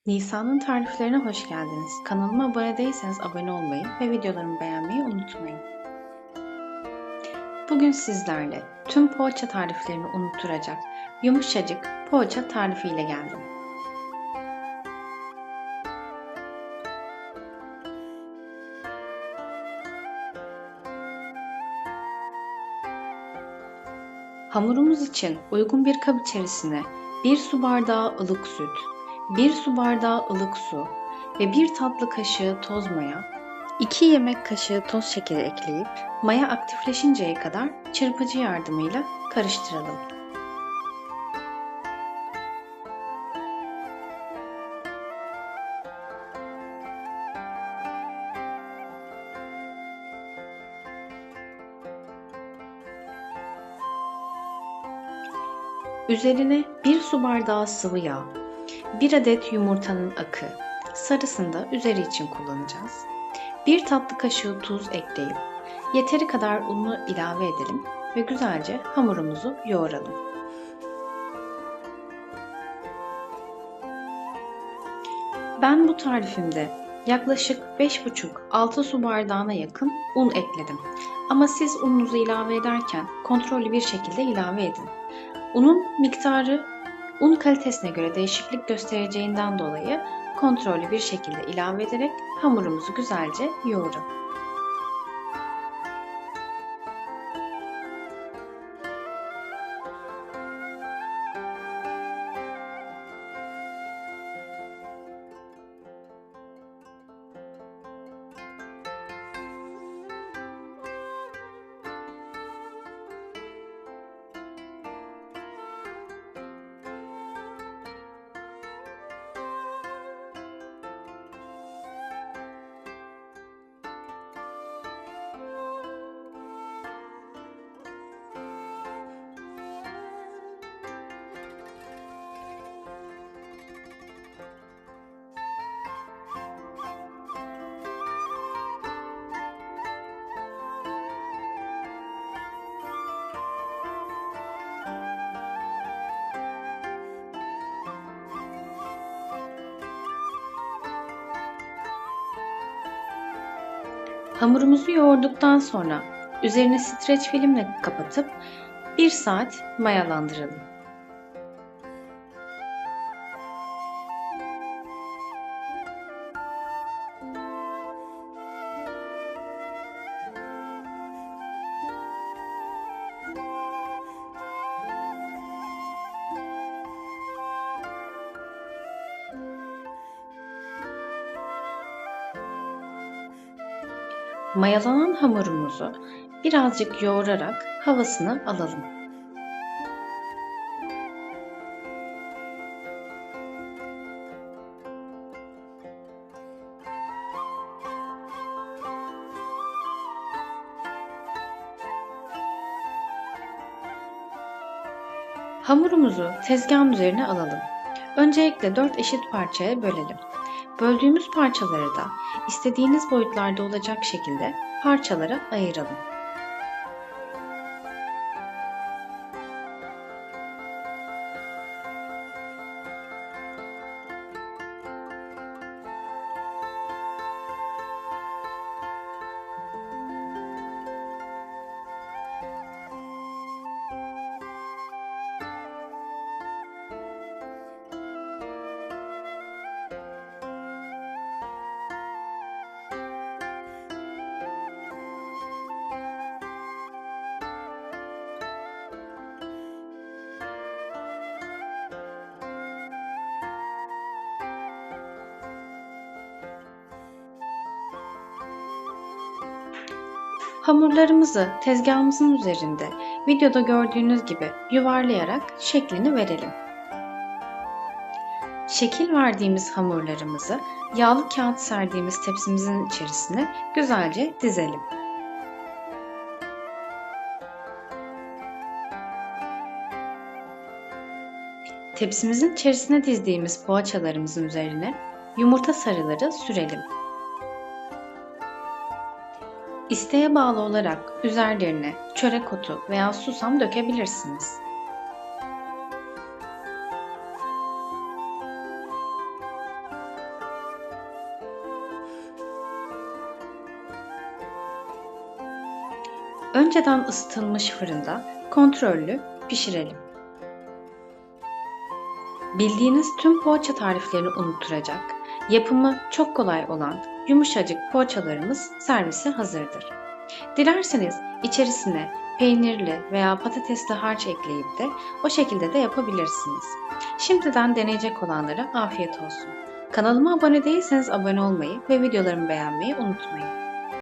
Nisan'ın tariflerine hoş geldiniz. Kanalıma abone değilseniz abone olmayı ve videolarımı beğenmeyi unutmayın. Bugün sizlerle tüm poğaça tariflerini unutturacak yumuşacık poğaça tarifiyle geldim. Hamurumuz için uygun bir kap içerisine 1 su bardağı ılık süt, 1 su bardağı ılık su ve 1 tatlı kaşığı toz maya, 2 yemek kaşığı toz şekeri ekleyip maya aktifleşinceye kadar çırpıcı yardımıyla karıştıralım. Üzerine 1 su bardağı sıvı yağ, 1 adet yumurtanın akı, sarısını da üzeri için kullanacağız. 1 tatlı kaşığı tuz ekleyip yeteri kadar unu ilave edelim ve güzelce hamurumuzu yoğuralım. Ben bu tarifimde yaklaşık 5,5-6 su bardağına yakın un ekledim. Ama siz ununuzu ilave ederken kontrollü bir şekilde ilave edin. Unun miktarı un kalitesine göre değişiklik göstereceğinden dolayı kontrollü bir şekilde ilave ederek hamurumuzu güzelce yoğurun. Hamurumuzu yoğurduktan sonra üzerine streç filmle kapatıp 1 saat mayalandıralım. Mayalanan hamurumuzu birazcık yoğurarak havasını alalım. Hamurumuzu tezgahın üzerine alalım. Öncelikle 4 eşit parçaya bölelim. Böldüğümüz parçaları da istediğiniz boyutlarda olacak şekilde parçalara ayıralım. Hamurlarımızı tezgahımızın üzerinde videoda gördüğünüz gibi yuvarlayarak şeklini verelim. Şekil verdiğimiz hamurlarımızı yağlı kağıt serdiğimiz tepsimizin içerisine güzelce dizelim. Tepsimizin içerisine dizdiğimiz poğaçalarımızın üzerine yumurta sarıları sürelim. İsteğe bağlı olarak üzerlerine çörek otu veya susam dökebilirsiniz. Önceden ısıtılmış fırında kontrollü pişirelim. Bildiğiniz tüm poğaça tariflerini unutturacak, yapımı çok kolay olan yumuşacık poğaçalarımız servise hazırdır. Dilerseniz içerisine peynirli veya patatesli harç ekleyip de o şekilde de yapabilirsiniz. Şimdiden deneyecek olanlara afiyet olsun. Kanalıma abone değilseniz abone olmayı ve videolarımı beğenmeyi unutmayın.